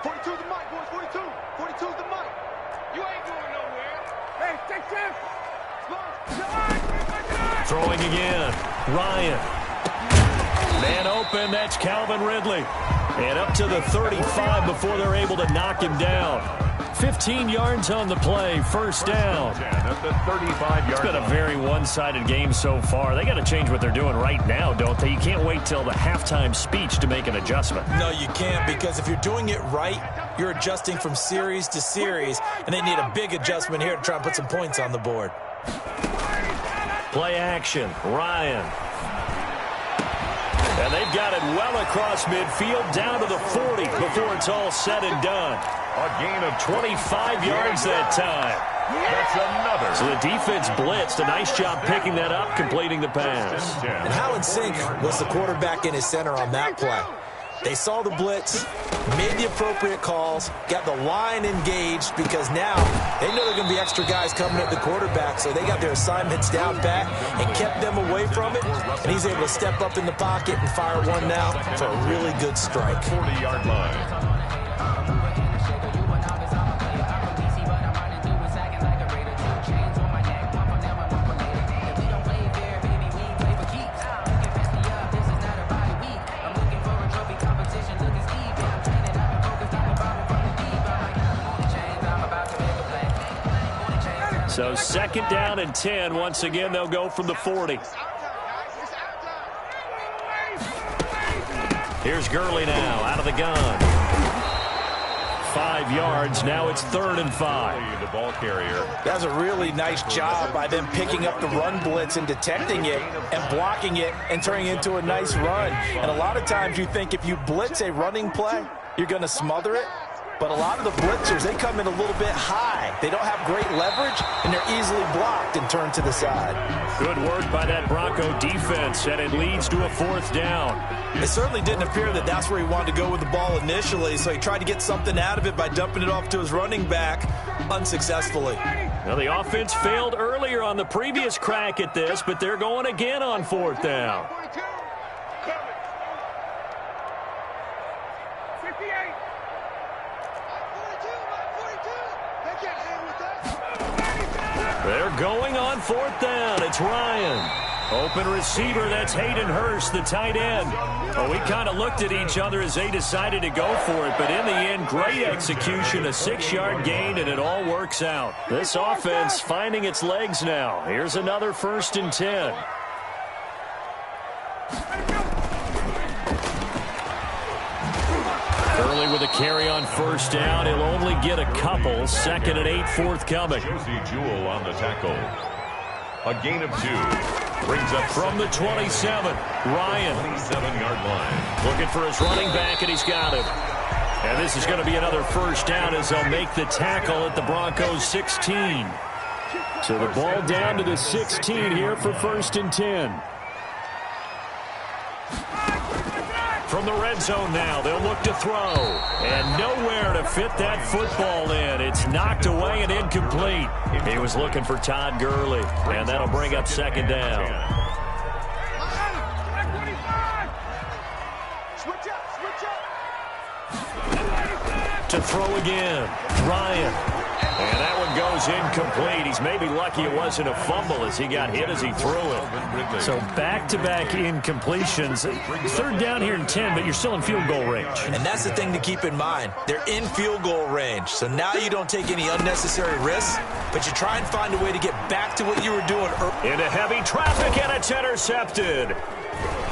42's the mic, boys. 42. 42's the mic. You ain't going nowhere. Hey, take this. Throwing again. Ryan. Man open. That's Calvin Ridley. And up to the 35 before they're able to knock him down. 15 yards on the play. First down. At the 35-yard It's been a very one-sided game so far. They got to change what they're doing right now, don't they? You can't wait till the halftime speech to make an adjustment. No, you can't, because if you're doing it right, you're adjusting from series to series, and they need a big adjustment here to try and put some points on the board. Play action. Ryan. And they've got it well across midfield down to the 40 before it's all said and done. A gain of 25 yards that time. That's another. So the defense blitzed. A nice job picking that up, completing the pass. And how in sync was the quarterback in his center on that play? They saw the blitz, made the appropriate calls, got the line engaged, because now they know they're going to be extra guys coming at the quarterback, so they got their assignments down pat and kept them away from it, and he's able to step up in the pocket and fire one now for a really good strike. 40-yard line. So second down and 10. Once again, they'll go from the 40. Here's Gurley now out of the gun. 5 yards. Now it's 3rd and 5. The ball carrier. That's a really nice job by them picking up the run blitz and detecting it and blocking it and turning it into a nice run. And a lot of times you think if you blitz a running play, you're going to smother it. But a lot of the blitzers, they come in a little bit high. They don't have great leverage, and they're easily blocked and turned to the side. Good work by that Bronco defense, and it leads to a 4th down. It certainly didn't appear that that's where he wanted to go with the ball initially, so he tried to get something out of it by dumping it off to his running back unsuccessfully. Now, the offense failed earlier on the previous crack at this, but they're going again on 4th down. They're going on 4th down. It's Ryan. Open receiver, that's Hayden Hurst, the tight end. Well, we kind of looked at each other as they decided to go for it, but in the end, great execution, a 6-yard gain, and it all works out. This offense finding its legs now. Here's another 1st and 10. Early with a carry on 1st down. He'll only get a couple. 2nd and 8 forthcoming. Josie Jewell on the tackle. A gain of 2. Brings up from the 27. Ryan. 27-yard line. Looking for his running back, and he's got him. And this is going to be another 1st down as they'll make the tackle at the Broncos' 16. So the ball down to the 16 here for 1st and 10. From the red zone now, they'll look to throw. And nowhere to fit that football in. It's knocked away and incomplete. He was looking for Todd Gurley. And that'll bring up 2nd down. To throw again. Ryan. And that one goes incomplete. He's maybe lucky it wasn't a fumble as he got hit as he threw it. So back-to-back incompletions. 3rd down here in 10, but you're still in field goal range. And that's the thing to keep in mind. They're in field goal range. So now you don't take any unnecessary risks, but you try and find a way to get back to what you were doing earlier. Into heavy traffic, and it's intercepted.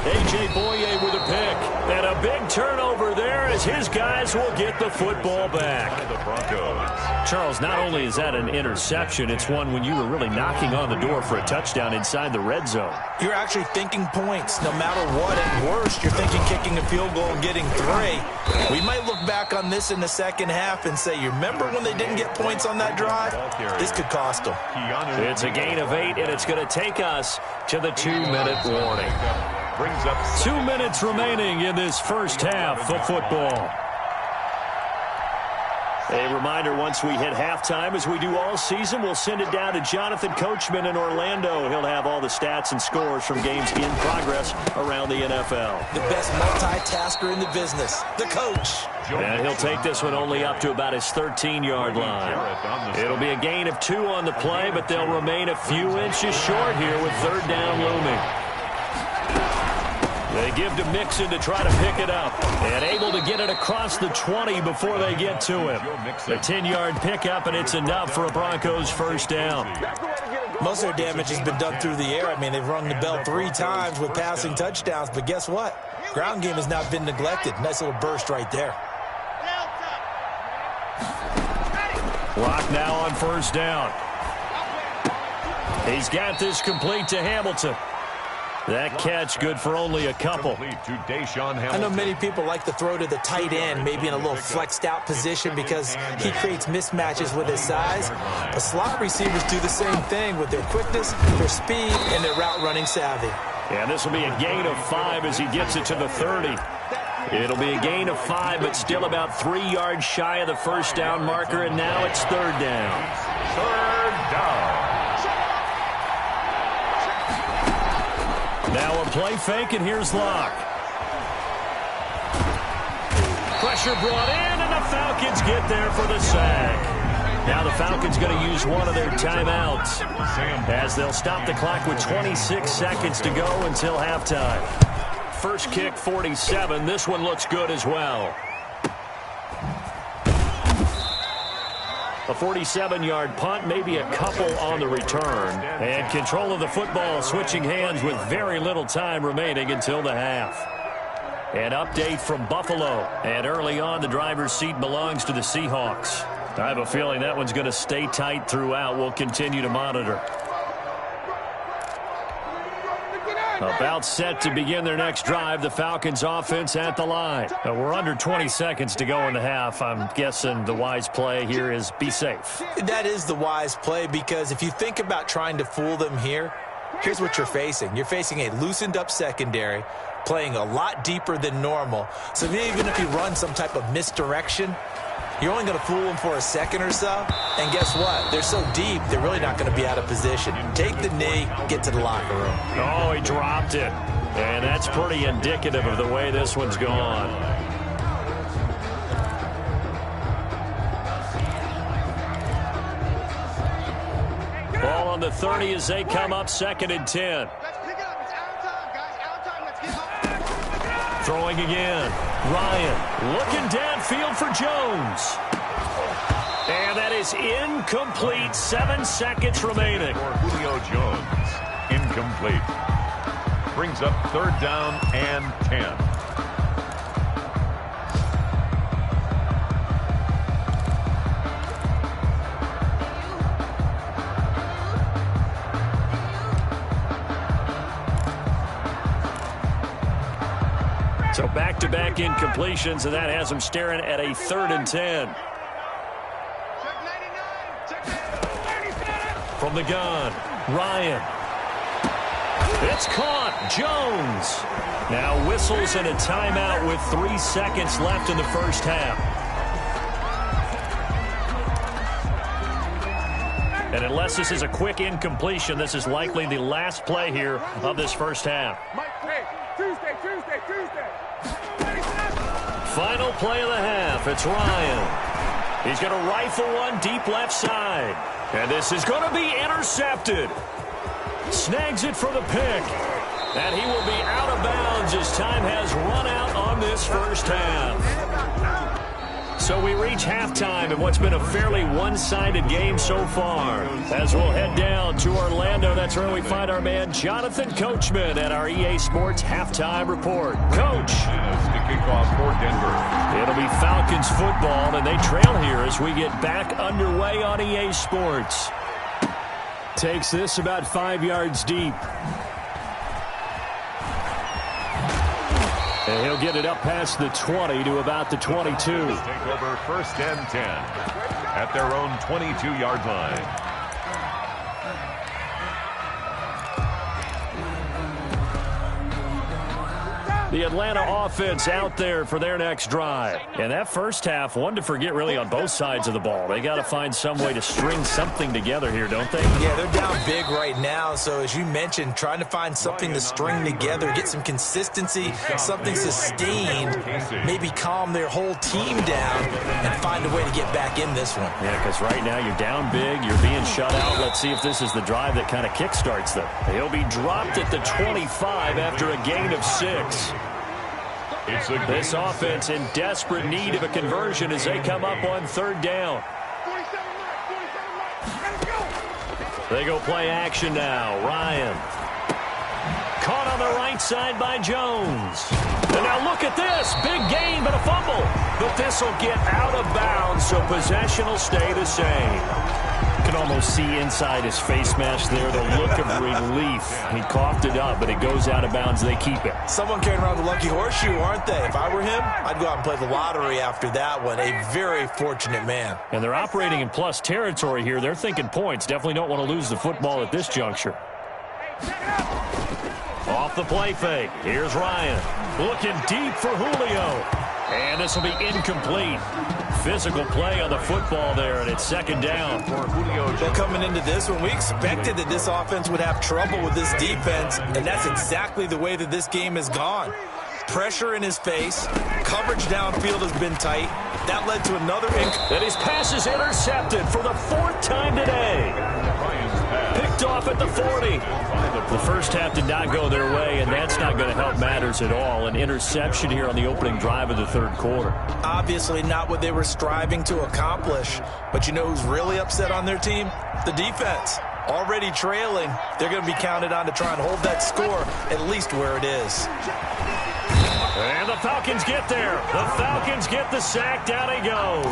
A.J. Boye with a pick. And a big turnover there as his guys will get the football back. The Broncos. Charles, not only is that an interception, it's one when you were really knocking on the door for a touchdown inside the red zone. You're actually thinking points no matter what. At worst, you're thinking kicking a field goal and getting 3. We might look back on this in the second half and say, you remember when they didn't get points on that drive? This could cost them. It's a gain of 8, and it's going to take us to the 2-minute warning. Brings up 2 minutes remaining in this first half of football. A reminder, once we hit halftime, as we do all season, we'll send it down to Jonathan Coachman in Orlando. He'll have all the stats and scores from games in progress around the NFL. The best multitasker in the business, the coach. And he'll take this one only up to about his 13-yard line. It'll be a gain of 2 on the play, but they'll remain a few inches short here with third down looming. They give to Mixon to try to pick it up. And able to get it across the 20 before they get to him. A 10-yard pickup, and it's enough for a Broncos first down. Most of their damage has been done through the air. I mean, they've rung the bell 3 times with passing touchdowns. But guess what? Ground game has not been neglected. Nice little burst right there. Clock now on first down. He's got this complete to Hamilton. That catch good for only a couple. I know many people like to throw to the tight end, maybe in a little flexed out position because he creates mismatches with his size. But slot receivers do the same thing with their quickness, their speed, and their route running savvy. And this will be a gain of 5 as he gets it to the 30. It'll be a gain of 5, but still about 3 yards shy of the first down marker, and now it's third down. Third down. Now a play fake, and here's Locke. Pressure brought in, and the Falcons get there for the sack. Now the Falcons going to use one of their timeouts as they'll stop the clock with 26 seconds to go until halftime. First kick, 47. This one looks good as well. A 47-yard punt, maybe a couple on the return. And control of the football switching hands with very little time remaining until the half. An update from Buffalo. And early on, the driver's seat belongs to the Seahawks. I have a feeling that one's going to stay tight throughout. We'll continue to monitor. About set to begin their next drive, the Falcons offense at the line. We're under 20 seconds to go in the half. I'm guessing the wise play here is be safe. That is the wise play because if you think about trying to fool them here, here's what you're facing. You're facing a loosened up secondary, playing a lot deeper than normal. So even if you run some type of misdirection, you're only going to fool them for a second or so. And guess what? They're so deep, they're really not going to be out of position. Take the knee, get to the locker room. Oh, he dropped it. And that's pretty indicative of the way this one's gone. Ball on the 30 as they come up, 2nd and 10. Throwing again. Ryan looking downfield for Jones. And that is incomplete. 7 seconds remaining. For Julio Jones. Incomplete. Brings up third down and 10. So back-to-back incompletions, and that has them staring at a 3rd and 10. From the gun, Ryan. It's caught. Jones. Now whistles and a timeout with 3 seconds left in the first half. And unless this is a quick incompletion, this is likely the last play here of this first half. Tuesday. Final play of the half. It's Ryan. He's going to rifle one deep left side. And this is going to be intercepted. Snags it for the pick. And he will be out of bounds as time has run out on this first half. So we reach halftime in what's been a fairly one-sided game so far. As we'll head down to Orlando, that's where we find our man Jonathan Coachman at our EA Sports Halftime Report. Coach. The kickoff for Denver. It'll be Falcons football, and they trail here as we get back underway on EA Sports. Takes this about 5 yards deep. And he'll get it up past the 20 to about the 22. Take over 1st and 10 at their own 22-yard line. The Atlanta offense out there for their next drive. And that first half, one to forget really on both sides of the ball. They got to find some way to string something together here, don't they? Yeah, they're down big right now. So as you mentioned, trying to find something to string together, get some consistency, something sustained, maybe calm their whole team down and find a way to get back in this one. Yeah, because right now you're down big, you're being shut out. Let's see if this is the drive that kind of kickstarts them. He'll be dropped at the 25 after a gain of 6. This offense in desperate need of a conversion as they come up on third down. They go play action now. Ryan. Caught on the right side by Jones. And now look at this. Big gain, but a fumble. But this will get out of bounds, so possession will stay the same. You can almost see inside his face mask there the look of relief. He coughed it up, but it goes out of bounds. They keep it. Someone carrying around the lucky horseshoe, aren't they? If I were him, I'd go out and play the lottery after that one. A very fortunate man. And they're operating in plus territory here. They're thinking points. Definitely don't want to lose the football at this juncture. Off the play fake. Here's Ryan. Looking deep for Julio. And this will be incomplete. Physical play on the football there, and it's second down. Well, coming into this one, we expected that this offense would have trouble with this defense, and that's exactly the way that this game has gone. Pressure in his face. Coverage downfield has been tight. That led to another and his pass is intercepted for the 4th time today. Picked off at the 40. The first half did not go their way, and that's not going to help matters at all. An interception here on the opening drive of the third quarter. Obviously not what they were striving to accomplish. But you know who's really upset on their team? The defense. Already trailing. They're going to be counted on to try and hold that score at least where it is. And the Falcons get there. The Falcons get the sack. Down he goes.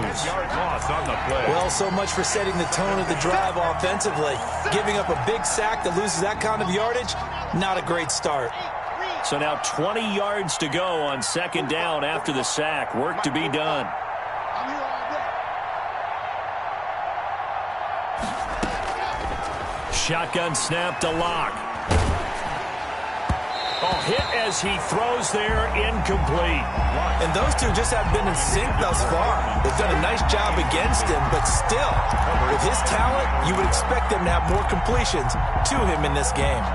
Well, so much for setting the tone of the drive offensively. Giving up a big sack that loses that kind of yardage, not a great start. So now 20 yards to go on second down after the sack. Work to be done. Shotgun snap to Lock. Hit as he throws there, incomplete. And those two just have been in sync thus far. They've done a nice job against him, but still, with his talent, you would expect them to have more completions to him in this game.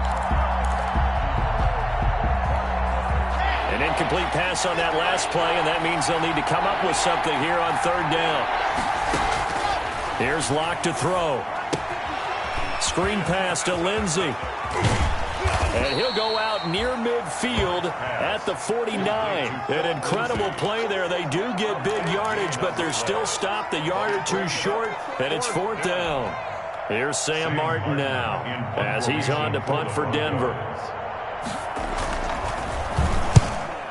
An incomplete pass on that last play, and that means they'll need to come up with something here on third down. Here's Lock to throw. Screen pass to Lindsey. And he'll go out near midfield at the 49. An incredible play there. They do get big yardage, but they're still stopped a yard or two short, and it's 4th down. Here's Sam Martin now as he's on to punt for Denver.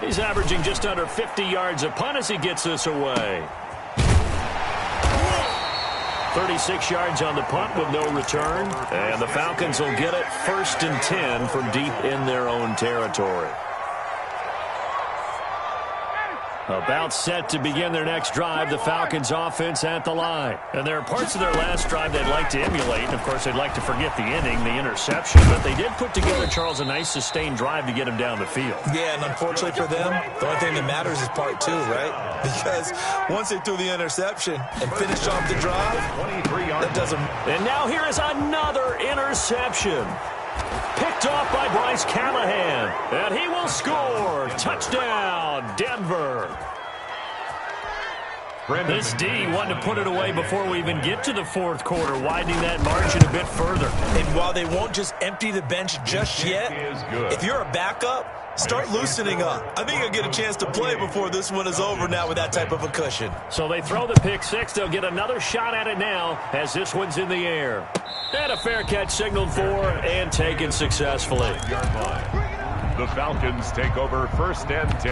He's averaging just under 50 yards a punt as he gets this away. 36 yards on the punt with no return. And the Falcons will get it 1st and 10 from deep in their own territory. About set to begin their next drive, the Falcons offense at the line. And there are parts of their last drive they'd like to emulate. And, of course, they'd like to forget the inning, the interception. But they did put together, Charles, a nice sustained drive to get him down the field. Yeah, and unfortunately for them, the only thing that matters is part 2, right? Because once they threw the interception and finished off the drive, that doesn't... And now here is another interception. Picked off by Bryce Callahan. And he will score. Touchdown, Denver. This D wanted to put it away before we even get to the 4th quarter, widening that margin a bit further. And while they won't just empty the bench just yet, if you're a backup, start loosening up. I think you'll get a chance to play before this one is over now with that type of a cushion. So they throw the pick 6. They'll get another shot at it now as this one's in the air. And a fair catch signaled for and taken successfully. The Falcons take over 1st and 10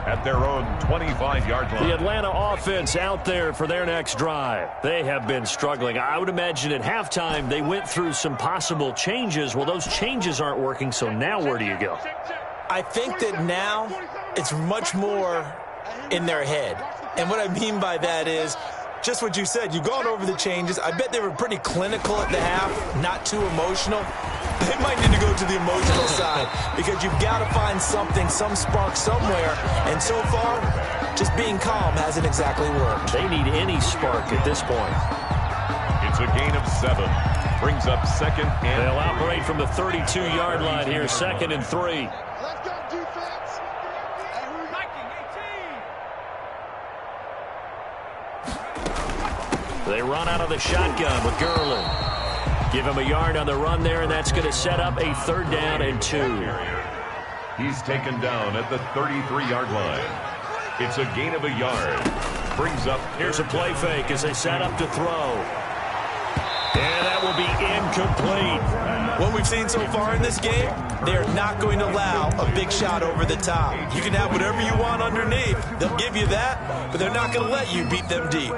at their own 25-yard line. The Atlanta offense out there for their next drive. They have been struggling. I would imagine at halftime they went through some possible changes. Well, those changes aren't working, so now where do you go? I think that now it's much more in their head. And what I mean by that is just what you said. You've gone over the changes. I bet they were pretty clinical at the half, not too emotional. they might need to go to the emotional side because you've got to find something, some spark somewhere. And so far, just being calm hasn't exactly worked. They need any spark at this point. It's a gain of 7. Brings up second and They'll operate from the 32-yard line here, 2nd and 3. Let's go, defense. Hey, who's liking 18? They run out of the shotgun with Gurley. Give him a yard on the run there, and that's going to set up a 3rd down and 2. he's taken down at the 33-yard line. It's a gain of a yard. Brings up. Here's a play fake as they set up to throw. And that will be incomplete. What we've seen so far in this game, they are not going to allow a big shot over the top. You can have whatever you want underneath. They'll give you that, but they're not going to let you beat them deep.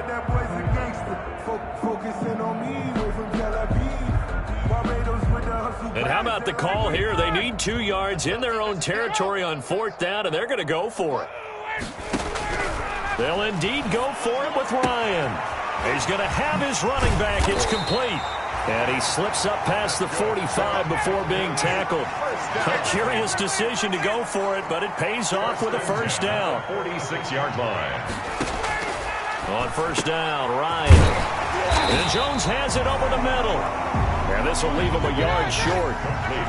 And how about the call here? They need 2 yards in their own territory on 4th down, and they're going to go for it. They'll indeed go for it with Ryan. He's going to have his running back. It's complete. And he slips up past the 45 before being tackled. A curious decision to go for it, but it pays off with a 1st down. 46-yard line. On 1st down, Ryan. And Jones has it over the middle. And this will leave him a yard short.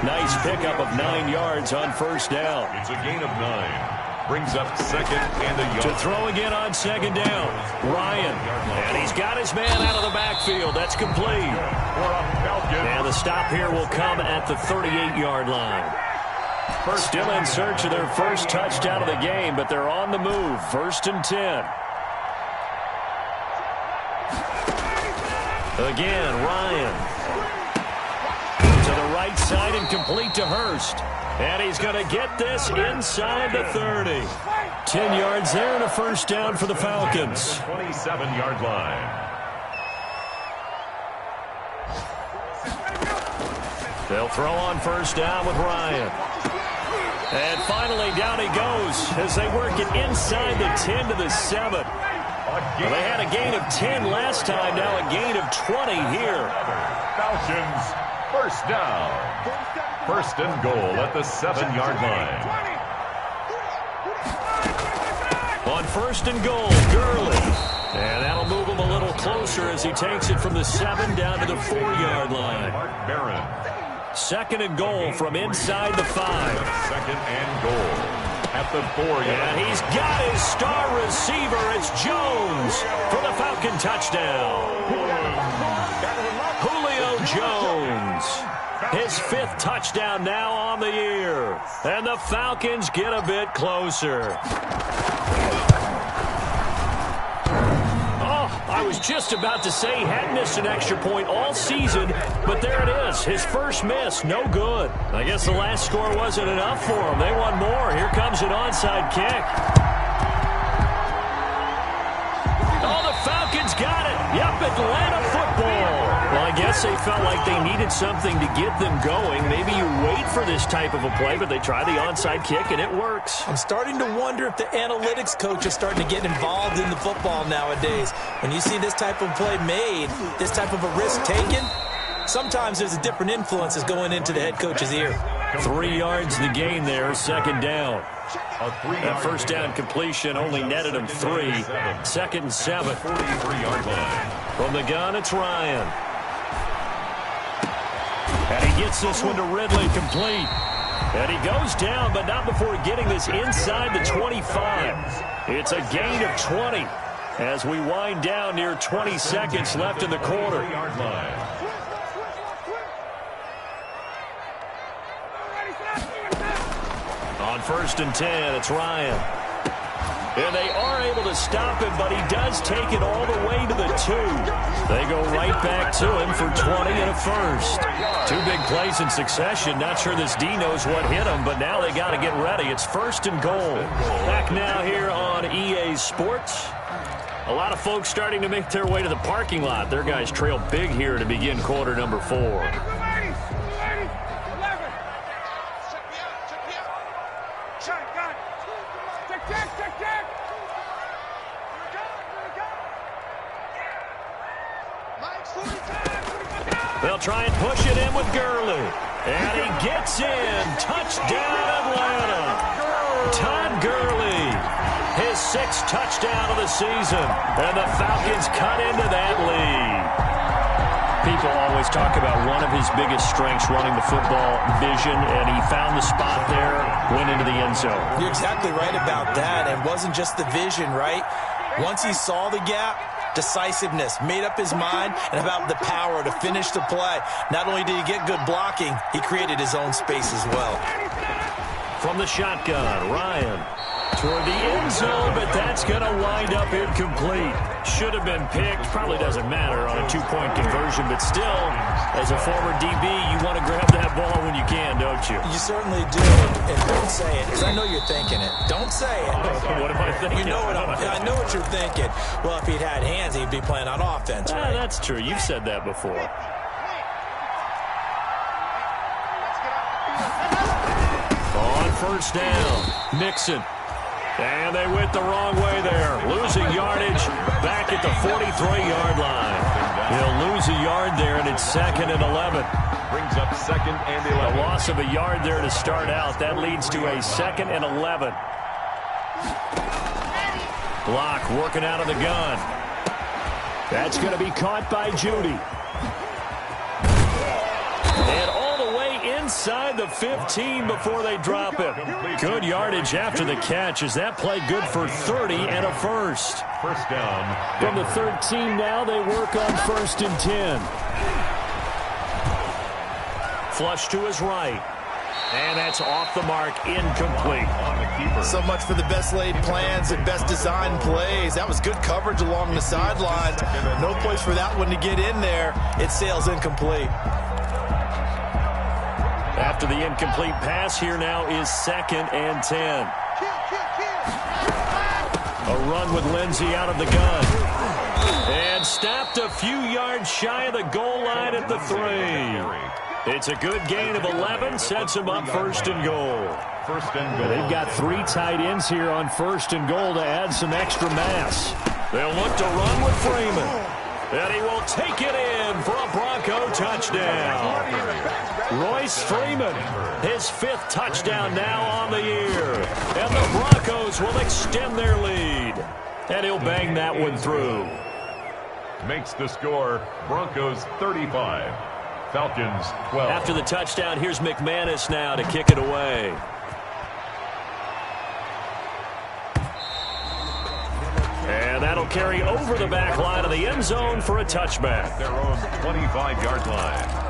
Nice pickup of 9 yards on 1st down. It's a gain of 9. Brings up 2nd and a yard. To throw again on 2nd down, Ryan. And he's got his man out of the backfield. That's complete. And the stop here will come at the 38-yard line. Still in search of their first touchdown of the game, but they're on the move. 1st and 10. Again, Ryan. To the right side and complete to Hurst. And he's going to get this inside the 30. 10 yards there and a 1st down for the Falcons. 27-yard line. They'll throw on 1st down with Ryan. And finally down he goes as they work it inside the 10 to the 7. Well, they had a gain of 10 last time, now a gain of 20 here. Falcons, 1st down. 1st and goal at the 7-yard line. On 1st and goal, Gurley. And that'll move him a little closer as he takes it from the 7 down to the 4-yard line. Mark Barron. 2nd and goal from inside the 5. 2nd and goal at the 4-yard line. And he's got his star receiver. It's Jones for the Falcon touchdown. Julio Jones. His 5th touchdown now on the year. And the Falcons get a bit closer. Oh, I was just about to say he hadn't missed an extra point all season, but there it is. His first miss, no good. I guess the last score wasn't enough for him. They want more. Here comes an onside kick. Oh, the Falcons got it. Yep, Atlanta football. Well, I guess they felt like they needed something to get them going. Maybe you wait for this type of a play, but they try the onside kick, and it works. I'm starting to wonder if the analytics coach is starting to get involved in the football nowadays. When you see this type of play made, this type of a risk taken, sometimes there's a different influences going into the head coach's ear. 3 yards the gain there, 2nd down. That 1st down completion only netted him 3. 2nd and 7. 43-yard line. From the gun, it's Ryan. And he gets this one to Ridley complete. And he goes down, but not before getting this inside the 25. It's a gain of 20 as we wind down near 20 seconds left in the quarter. On 1st and 10, it's Ryan. And they are able to stop him, but he does take it all the way to the 2. They go right back to him for 20 and a 1st. 2 big plays in succession. Not sure this D knows what hit him, but now they got to get ready. It's 1st and goal. Back now here on EA Sports. A lot of folks starting to make their way to the parking lot. Their guys trail big here to begin quarter number 4. They'll try and push it in with Gurley. And he gets in. Touchdown, Atlanta. Todd Gurley, his 6th touchdown of the season. And the Falcons cut into that lead. People always talk about one of his biggest strengths, running the football, vision, and he found the spot there, went into the end zone. You're exactly right about that. And it wasn't just the vision, right? Once he saw the gap, decisiveness, made up his mind, and about the power to finish the play. Not only did he get good blocking, he created his own space as well. From the shotgun, Ryan toward the end zone, but that's going to wind up incomplete. Should have been picked. Probably doesn't matter on a 2-point conversion, but still, as a former DB, you want to grab that ball when you can, don't you? You certainly do, and don't say it, because I know you're thinking it. Don't say it. What am I thinking? You know I know what you're thinking. Well, if he'd had hands, he'd be playing on offense, right? That's true. You've said that before. On first down, Nixon. And they went the wrong way there. Losing yardage back at the 43-yard line. He'll lose a yard there, and it's 2nd and 11. Brings up 2nd and 11. A loss of a yard there to start out. That leads to a 2nd and 11. Block working out of the gun. That's going to be caught by Judy. And all the way inside the 15 before they drop it. Good yardage after the catch as that play good for 30 and a first. First down. From the 13 now, they work on 1st and 10. Flush to his right. And that's off the mark, incomplete. So much for the best laid plans and best designed plays. That was good coverage along the sidelines. No place for that one to get in there. It sails incomplete. After the incomplete pass, here now is 2nd and 10. A run with Lindsey out of the gun. And stopped a few yards shy of the goal line at the 3. It's a good gain of 11, sets him up 1st and goal. First and goal. They've got 3 tight ends here on 1st and goal to add some extra mass. They'll look to run with Freeman. And he will take it in for a Bronco touchdown. Royce Freeman, his 5th touchdown now on the year. And the Broncos will extend their lead. And he'll bang that one through. Makes the score Broncos 35. Falcons 12. After the touchdown, here's McManus now to kick it away. And that'll carry over the back line of the end zone for a touchback. Their own 25-yard line.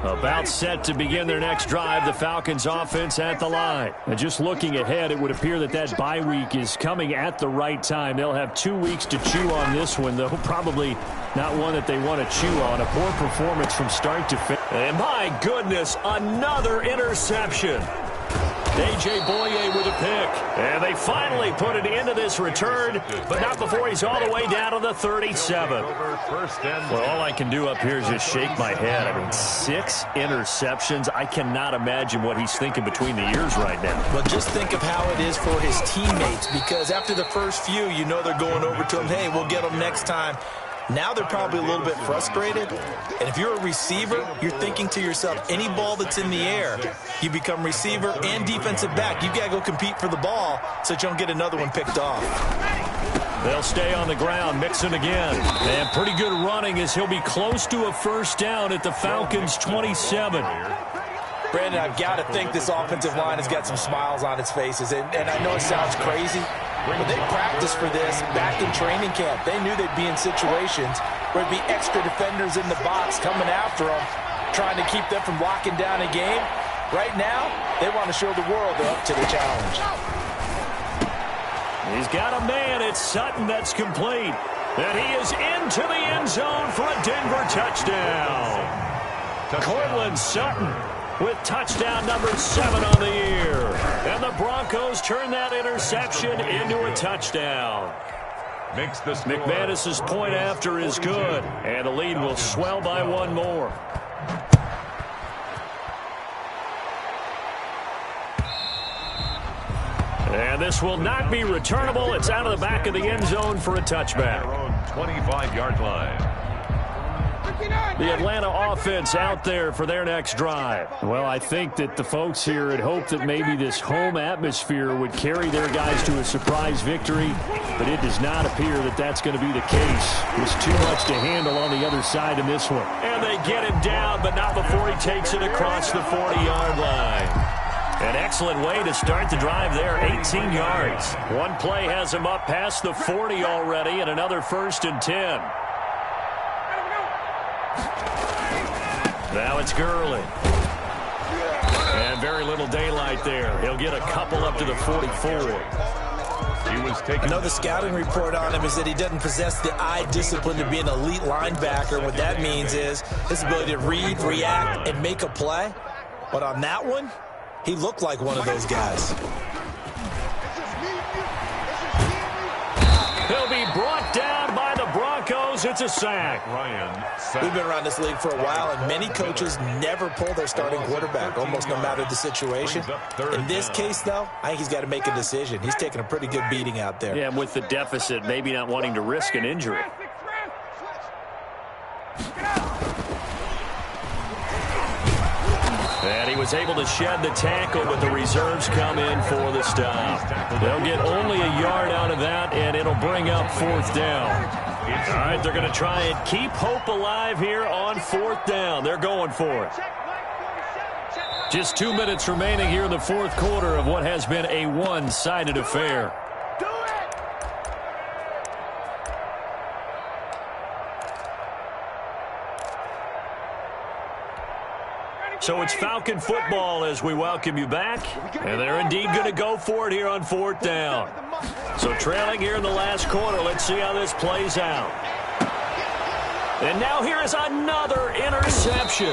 About set to begin their next drive, the Falcons offense at the line. And just looking ahead, it would appear that bye week is coming at the right time. They'll have 2 weeks to chew on this one, though probably not one that they want to chew on. A poor performance from start to finish. And my goodness, another interception. A.J. Boye with a pick. And they finally put it into this return, but not before he's all the way down to the 37. Well, all I can do up here is just shake my head. I mean, 6 interceptions. I cannot imagine what he's thinking between the ears right now. Well, just think of how it is for his teammates, because after the first few, you know they're going over to him, hey, we'll get them next time. Now they're probably a little bit frustrated. And if you're a receiver, you're thinking to yourself, any ball that's in the air, you become receiver and defensive back. You got to go compete for the ball so that you don't get another one picked off. They'll stay on the ground, Mixon again. And pretty good running as he'll be close to a first down at the Falcons' 27. Brandon, I've got to think this offensive line has got some smiles on its faces. And I know it sounds crazy, but they practiced for this back in training camp. They knew they'd be in situations where there'd be extra defenders in the box coming after them, trying to keep them from locking down a game. Right now, they want to show the world they're up to the challenge. He's got a man. It's Sutton that's complete. And he is into the end zone for a Denver touchdown. Cortland Sutton with touchdown number 7 on the year. And the Broncos turn that interception into a touchdown. Makes this McManus's point after is good. And the lead will swell by 1 more. And this will not be returnable. It's out of the back of the end zone for a touchback. Their own 25-yard line. The Atlanta offense out there for their next drive. Well, I think that the folks here had hoped that maybe this home atmosphere would carry their guys to a surprise victory, but it does not appear that that's going to be the case. There's too much to handle on the other side in this one. And they get him down, but not before he takes it across the 40-yard line. An excellent way to start the drive there, 18 yards. One play has him up past the 40 already, and another 1st and 10. Now it's Gurley. And very little daylight there. He'll get a couple up to the 44. He was taken. Another scouting report on him is that he doesn't possess the eye discipline to be an elite linebacker. What that means is his ability to read, react, and make a play. But on that one, he looked like one of those guys. He'll be brought down by the Broncos. It's a sack. We've been around this league for a while, and many coaches never pull their starting quarterback, almost no matter the situation. In this case, though, I think he's got to make a decision. He's taking a pretty good beating out there. Yeah, with the deficit, maybe not wanting to risk an injury. And he was able to shed the tackle, but the reserves come in for the stop. They'll get only a yard out of that, and it'll bring up 4th down. All right, they're going to try and keep hope alive here on 4th down. They're going for it. Just 2 minutes remaining here in the 4th quarter of what has been a one-sided affair. So it's Falcon football as we welcome you back. And they're indeed going to go for it here on 4th down. So trailing here in the last quarter. Let's see how this plays out. And now here is another interception.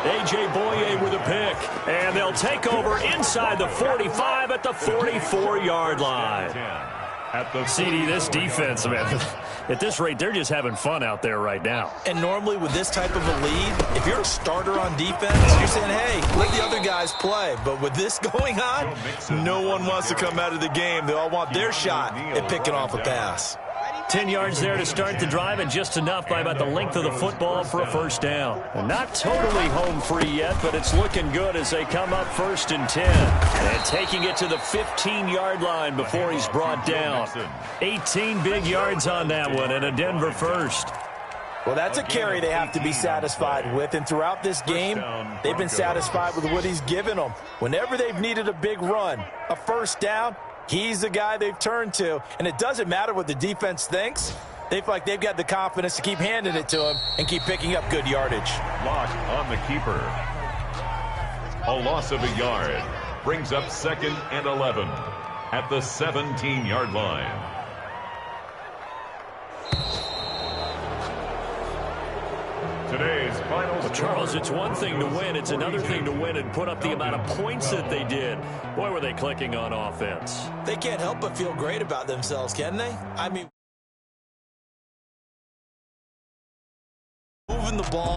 A.J. Boye with a pick. And they'll take over inside the 45 at the 44-yard line. CD, this defense, man, at this rate, they're just having fun out there right now. And normally with this type of a lead, if you're a starter on defense, you're saying, hey, let the other guys play. But with this going on, no one wants to come out of the game. They all want their shot at picking off a pass. 10 yards there to start the drive, and just enough by about the length of the football for a 1st down. And not totally home free yet, but it's looking good as they come up 1st and 10. And taking it to the 15-yard line before he's brought down. 18 big yards on that one, and a Denver 1st. Well, that's a carry they have to be satisfied with, and throughout this game, they've been satisfied with what he's given them. Whenever they've needed a big run, a 1st down, he's the guy they've turned to, and it doesn't matter what the defense thinks. They feel like they've got the confidence to keep handing it to him and keep picking up good yardage. Block on the keeper. A loss of a yard brings up 2nd and 11 at the 17-yard line. Today's final Well, Charles, it's one thing to win. It's another thing to win and put up the amount of points that they did. Boy, were they clicking on offense. They can't help but feel great about themselves, can they? I mean, moving the ball.